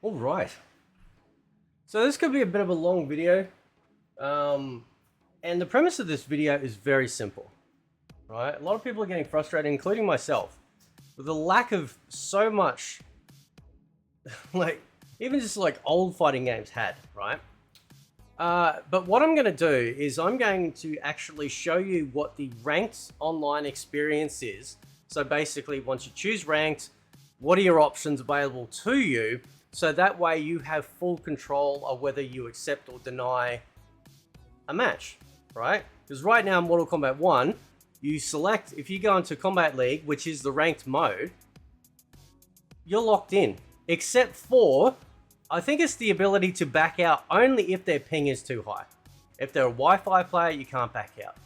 All right. So this could be a bit of a long video. And the premise of this video is very simple, right? A lot of people are getting frustrated, including myself, with the lack of so much, like, even just like old fighting games had, right? But what I'm going to do is I'm going to actually show you what the ranked online experience is. So basically, once you choose ranked, what are your options available to you? So that way you have full control of whether you accept or deny a match, right? Because right now in Mortal Kombat 1, you select, if you go into Combat League, which is the ranked mode, you're locked in. Except for, I think it's the ability to back out only if their ping is too high. If they're a Wi-Fi player, you can't back out,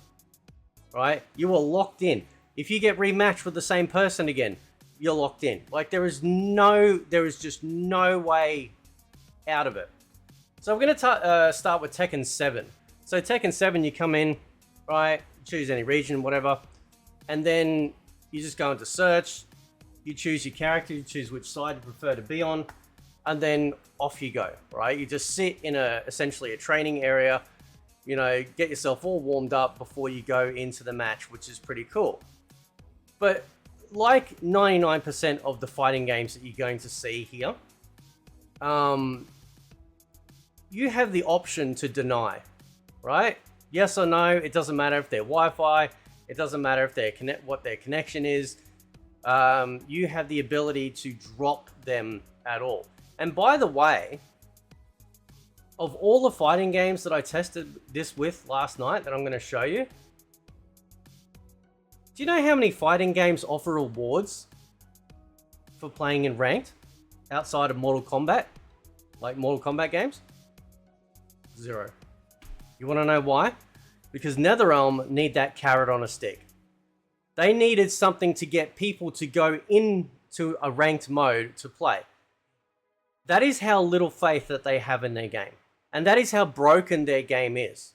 right? You are locked in. If you get rematched with the same person again, you're locked in. Like there is just no way out of it. So we're going to start with Tekken 7. So Tekken 7, you come in, right? Choose any region, whatever. And then you just go into search. You choose your character. You choose which side you prefer to be on. And then off you go, right? You just sit in essentially a training area, you know, get yourself all warmed up before you go into the match, which is pretty cool. But like 99% of the fighting games that you're going to see here, you have the option to deny, right? Yes or no, it doesn't matter if they're Wi-Fi, it doesn't matter if they're what their connection is. You have the ability to drop them at all. And by the way, of all the fighting games that I tested this with last night that I'm going to show you, do you know how many fighting games offer rewards for playing in ranked outside of Mortal Kombat? Like Mortal Kombat games? 0. You want to know why? Because NetherRealm need that carrot on a stick. They needed something to get people to go into a ranked mode to play. That is how little faith that they have in their game. And that is how broken their game is.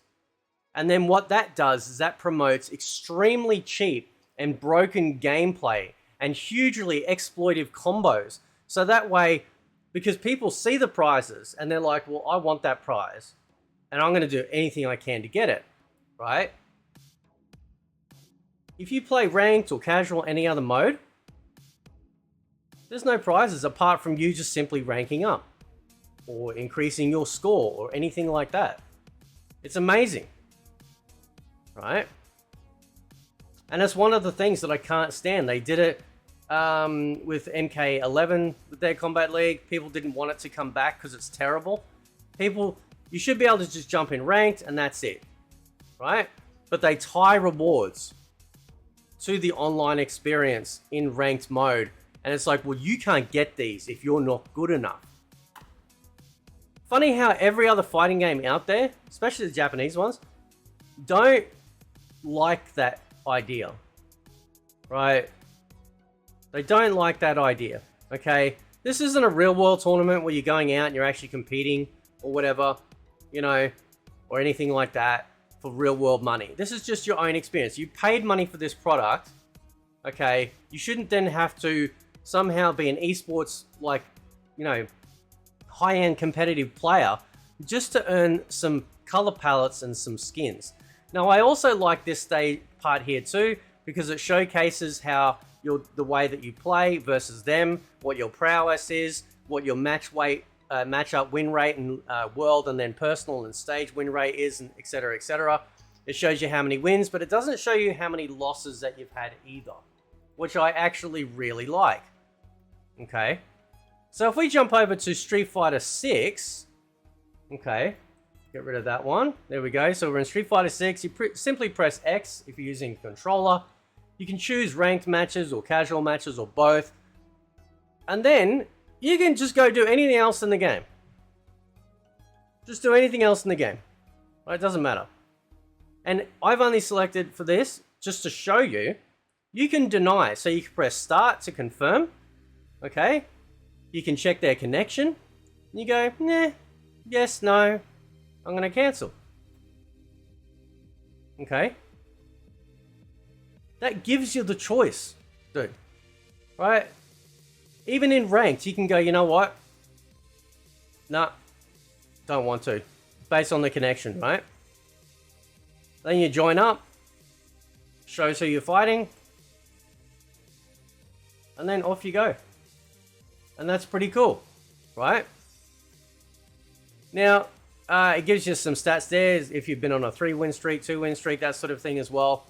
And then what that does is that promotes extremely cheap and broken gameplay and hugely exploitive combos. So that way, because people see the prizes and they're like, well, I want that prize and I'm going to do anything I can to get it, right? If you play ranked or casual, any other mode, there's no prizes apart from you just simply ranking up or increasing your score or anything like that. It's amazing. Right? And that's one of the things that I can't stand. They did it with MK11 with their Combat League. People didn't want it to come back because it's terrible. You should be able to just jump in ranked and that's it. Right? But they tie rewards to the online experience in ranked mode. And it's like, well, you can't get these if you're not good enough. Funny how every other fighting game out there, especially the Japanese ones, don't like that idea, right? They don't like that idea, okay? This isn't a real world tournament where you're going out and you're actually competing or whatever, you know, or anything like that for real world money. This is just your own experience. You paid money for this product, okay? You shouldn't then have to somehow be an esports, like, you know, high-end competitive player just to earn some color palettes and some skins. Now, I also like this part here too, because it showcases how the way that you play versus them, what your prowess is, what your matchup win rate and world and then personal and stage win rate is, and etc, etc. It shows you how many wins, but it doesn't show you how many losses that you've had either, which I actually really like. Okay, so if we jump over to Street Fighter 6, okay, get rid of that one. There we go. So we're in Street Fighter 6. You simply press X if you're using a controller. You can choose ranked matches or casual matches or both. And then you can just go do anything else in the game. Just do anything else in the game. Right? It doesn't matter. And I've only selected for this just to show you. You can deny. So you can press start to confirm. Okay. You can check their connection. And you go, nah, yes, no. I'm going to cancel. Okay. That gives you the choice, dude. Right? Even in ranked, you can go, you know what? Nah, don't want to. Based on the connection, right? Then you join up. Shows who you're fighting. And then off you go. And that's pretty cool, right? Now, it gives you some stats there if you've been on a 3-win streak, 2-win streak, that sort of thing as well.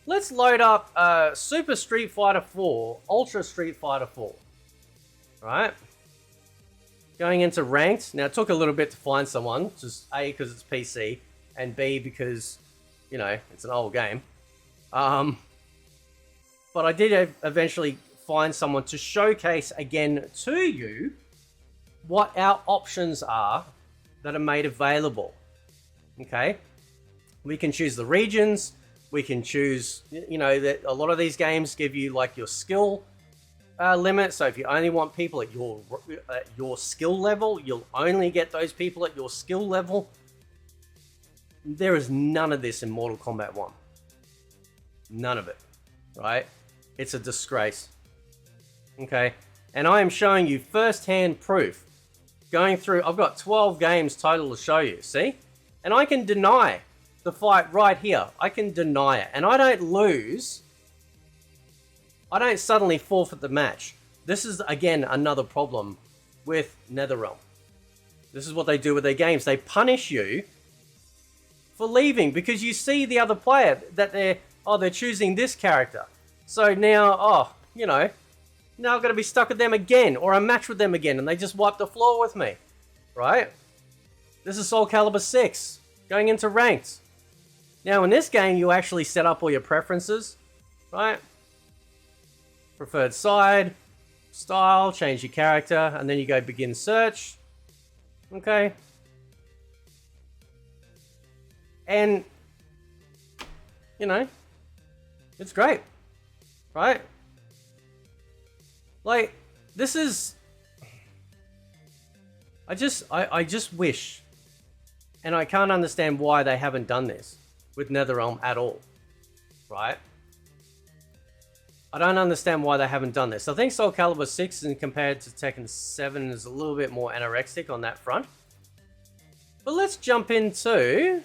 Let's load up Super Street Fighter 4, Ultra Street Fighter 4. Right? Going into ranked. Now, it took a little bit to find someone. Just A, because it's PC, and B, because, you know, it's an old game. But I did eventually find someone to showcase again to you what our options are that are made available. Okay? We can choose the regions. We can choose, you know, that a lot of these games give you like your skill limit. So if you only want people at your skill level, you'll only get those people at your skill level. There is none of this in Mortal Kombat 1. None of it, right? It's a disgrace. Okay, and I am showing you first-hand proof. Going through, I've got 12 games total to show you, see? And I can deny the fight right here. I can deny it, and I don't lose. I don't suddenly forfeit the match. This is, again, another problem with NetherRealm. This is what they do with their games. They punish you for leaving because you see the other player that they're choosing this character. So now, you know, now I've got to be stuck with them again, or a match with them again, and they just wipe the floor with me, right? This is Soul Calibur 6, going into ranked. Now in this game, you actually set up all your preferences, right? Preferred side, style, change your character, and then you go begin search. Okay. And, you know, it's great, right? Like, this is... I just wish, and I can't understand why they haven't done this with NetherRealm at all, right? I don't understand why they haven't done this. I think Soul Calibur 6, and compared to Tekken 7, is a little bit more anorexic on that front. But let's jump into...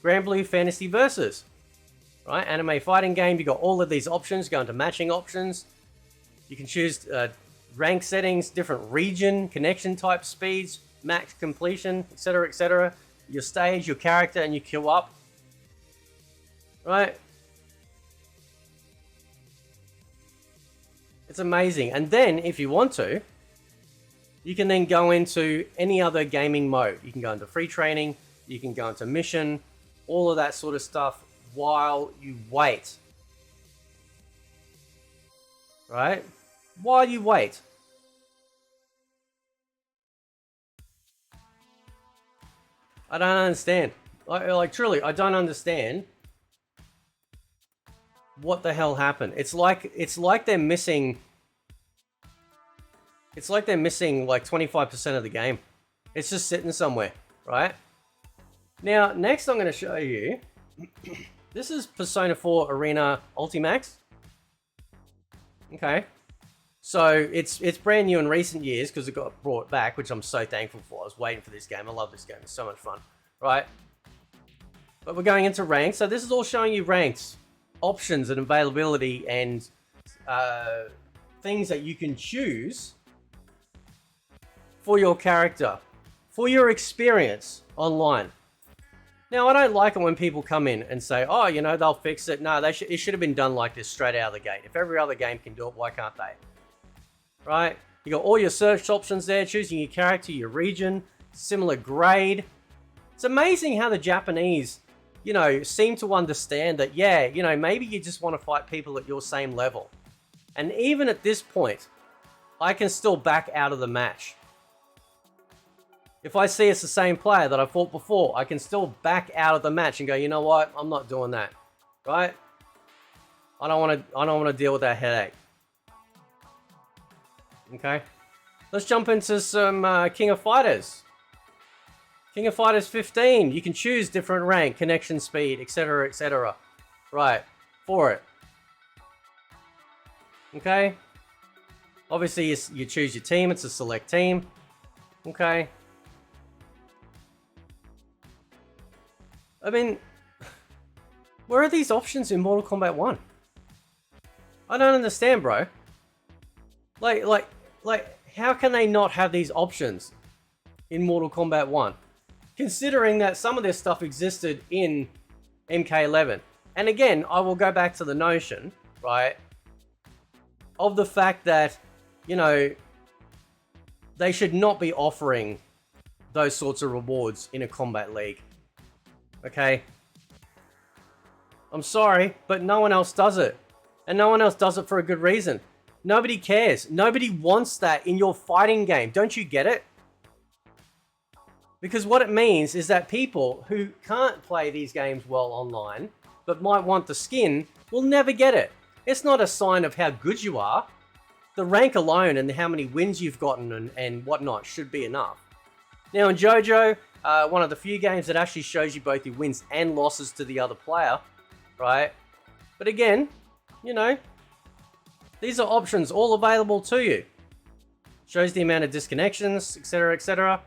Grand Blue Fantasy Versus. Right, anime fighting game. You got all of these options. Go into matching options. You can choose rank settings, different region, connection type, speeds, max completion, etc., etc. Your stage, your character, and you queue up. Right? It's amazing. And then, if you want to, you can then go into any other gaming mode. You can go into free training. You can go into mission. All of that sort of stuff while you wait. Right? While you wait. I don't understand. Like truly, I don't understand what the hell happened. It's like they're missing. It's like they're missing like 25% of the game. It's just sitting somewhere, right? Now, next I'm going to show you. This is Persona 4 Arena Ultimax. Okay. So, it's brand new in recent years because it got brought back, which I'm so thankful for. I was waiting for this game. I love this game. It's so much fun. Right? But we're going into ranked. So, this is all showing you ranked options and availability and things that you can choose for your character, for your experience online. Now, I don't like it when people come in and say, oh, you know, they'll fix it. No, it should have been done like this straight out of the gate. If every other game can do it, why can't they? Right? You got all your search options there, choosing your character, your region, similar grade. It's amazing how the Japanese, you know, seem to understand that, yeah, you know, maybe you just want to fight people at your same level. And even at this point, I can still back out of the match. If I see it's the same player that I fought before, I can still back out of the match and go, you know what? I'm not doing that. Right? I don't want to deal with that headache. Okay? Let's jump into some King of Fighters. King of Fighters 15, you can choose different rank, connection speed, etc, etc. Right, for it. Okay. Obviously, you choose your team. It's a select team. Okay. I mean, where are these options in Mortal Kombat 1? I don't understand, bro. Like, how can they not have these options in Mortal Kombat 1? Considering that some of this stuff existed in MK11. And again, I will go back to the notion, right, of the fact that, you know, they should not be offering those sorts of rewards in a combat league. Okay? I'm sorry, but no one else does it. And no one else does it for a good reason. Nobody cares. Nobody wants that in your fighting game. Don't you get it? Because what it means is that people who can't play these games well online, but might want the skin, will never get it. It's not a sign of how good you are. The rank alone and how many wins you've gotten and whatnot should be enough. Now in JoJo, one of the few games that actually shows you both your wins and losses to the other player, right? But again, you know, these are options all available to you. Shows the amount of disconnections, etc, etc.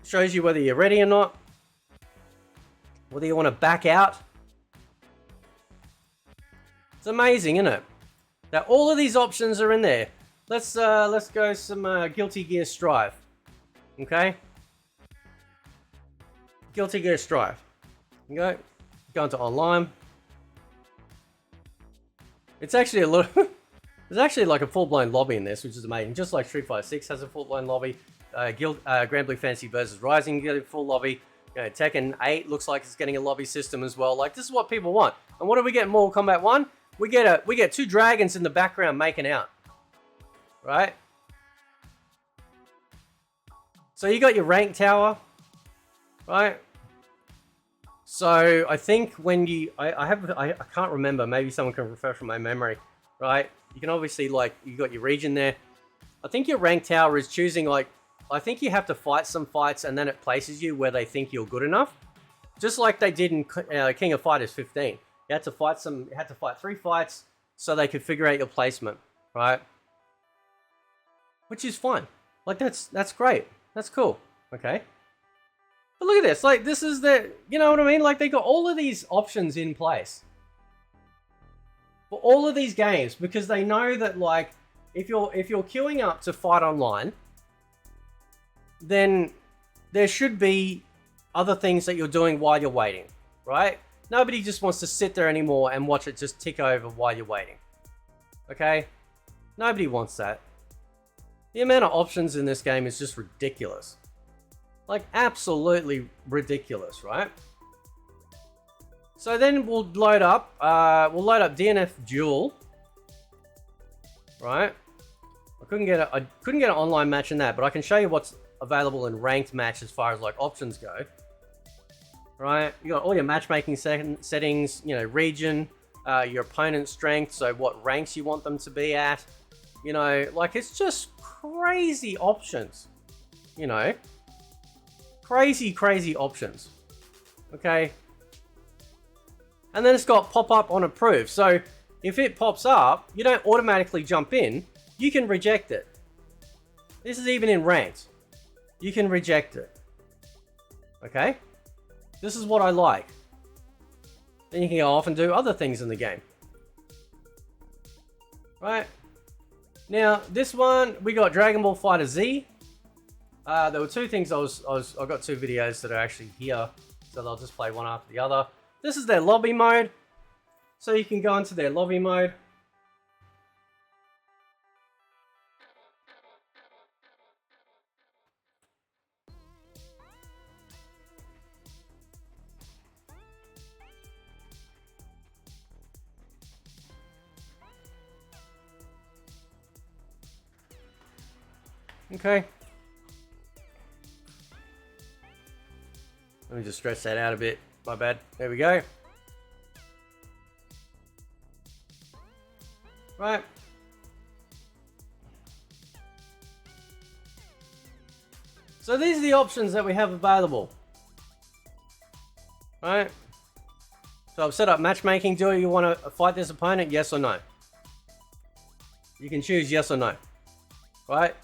Shows you whether you're ready or not. Whether you want to back out. It's amazing, isn't it? That all of these options are in there. Let's go some Guilty Gear Strive. Okay? Guilty Gear Strive. Go into online. It's actually a lot. There's actually like a full-blown lobby in this, which is amazing. Just like Street Fighter 6 has a full-blown lobby. Grand Blue Fantasy vs Rising get a full lobby. You know, Tekken 8 looks like it's getting a lobby system as well. Like, this is what people want. And what do we get in Mortal Kombat 1? We get two dragons in the background making out. Right? So you got your rank tower. Right? So I think when you... I can't remember. Maybe someone can refresh from my memory. Right? You can obviously, like, you got your region there. I think your rank tower is choosing, like... I think you have to fight some fights and then it places you where they think you're good enough. Just like they did in King of Fighters 15. You had to fight 3 fights so they could figure out your placement, right? Which is fine. Like, that's great. That's cool. Okay. But look at this. Like, this is the, you know what I mean? Like, they got all of these options in place for all of these games because they know that, like, if you're queuing up to fight online, then there should be other things that you're doing while you're waiting, right? Nobody just wants to sit there anymore and watch it just tick over while you're waiting. Okay? Nobody wants that. The amount of options in this game is just ridiculous. Like, absolutely ridiculous, right? So then we'll load up DNF Duel. Right? I couldn't get an online match in that, but I can show you what's available in ranked match as far as like options go. Right, you got all your matchmaking settings, you know, region, your opponent's strength, so what ranks you want them to be at, you know, like it's just crazy options, you know, crazy options. Okay, and then it's got pop up on approved, so if it pops up, you don't automatically jump in, you can reject it. This is even in ranked. You can reject it. Okay? This is what I like. Then you can go off and do other things in the game. Right? Now, this one, we got Dragon Ball Fighter Z. There were two things I've got two videos that are actually here. So they'll just play one after the other. This is their lobby mode. So you can go into their lobby mode. Okay. Let me just stretch that out a bit. My bad. There we go. Right. So So these are the options that we have available. Right? So I've set up matchmaking. Do you want to fight this opponent? Yes or no? You can choose yes or no. Right?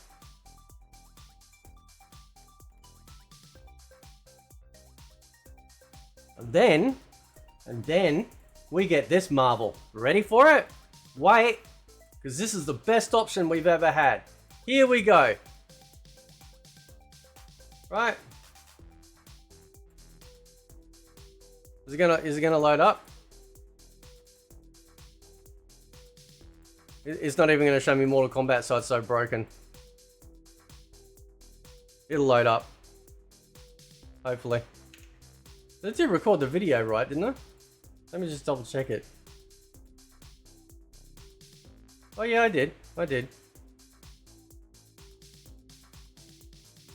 And then we get this marvel. Ready for it? Wait, because this is the best option we've ever had. Here we go. Right? Is it gonna load up? It's not even gonna show me Mortal Kombat, so it's so broken. It'll load up. Hopefully. I did record the video, right, didn't I? Let me just double check it. Oh yeah, I did. I did.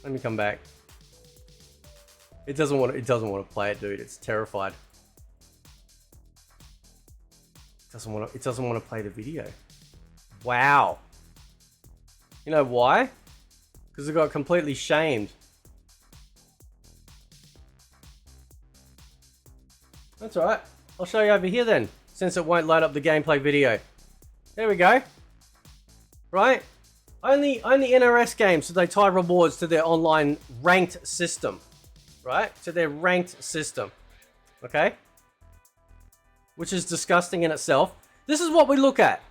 Let me come back. It doesn't want to play it, dude. It's terrified. It doesn't want to play the video. Wow. You know why? Because it got completely shamed. That's alright. I'll show you over here then, since it won't load up the gameplay video. There we go. Right? Only NRS games do they tie rewards to their online ranked system. Right? To their ranked system. Okay? Which is disgusting in itself. This is what we look at.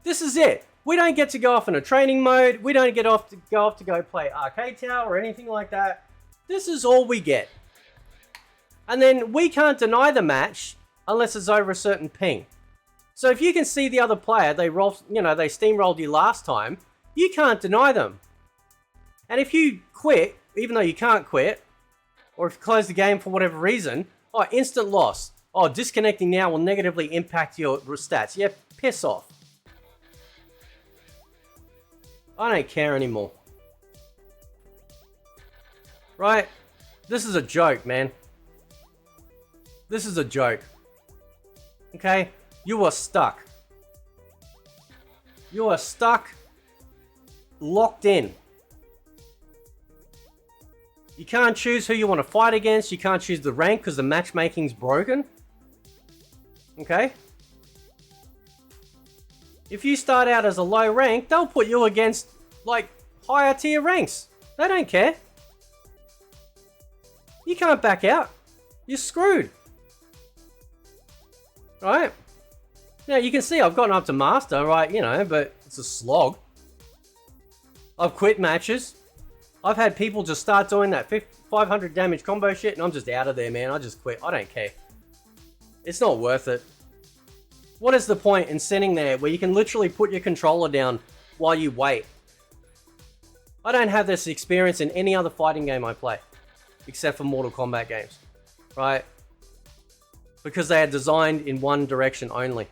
This is it. We don't get to go off in a training mode. We don't get off to go play Arcade Tower or anything like that. This is all we get. And then we can't deny the match unless it's over a certain ping. So if you can see the other player, they steamrolled you last time, you can't deny them. And if you quit, even though you can't quit, or if you close the game for whatever reason, oh, instant loss. Oh, disconnecting now will negatively impact your stats. Yeah, piss off. I don't care anymore. Right? This is a joke, man. This is a joke. Okay? You are stuck. You are stuck. Locked in. You can't choose who you want to fight against. You can't choose the rank because the matchmaking's broken. Okay? If you start out as a low rank, they'll put you against, like, higher tier ranks. They don't care. You can't back out. You're screwed. Right? Now, you can see I've gotten up to master, right, you know, but it's a slog. I've quit matches. I've had people just start doing that 500 damage combo shit, and I'm just out of there, man. I just quit. I don't care. It's not worth it. What is the point in sitting there where you can literally put your controller down while you wait? I don't have this experience in any other fighting game I play, except for Mortal Kombat games, right? Because they are designed in one direction only.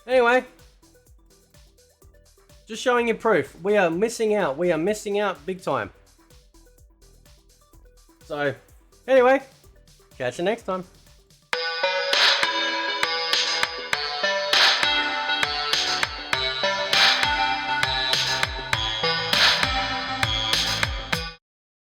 Anyway, just showing you proof. We are missing out. We are missing out big time. So, anyway, catch you next time.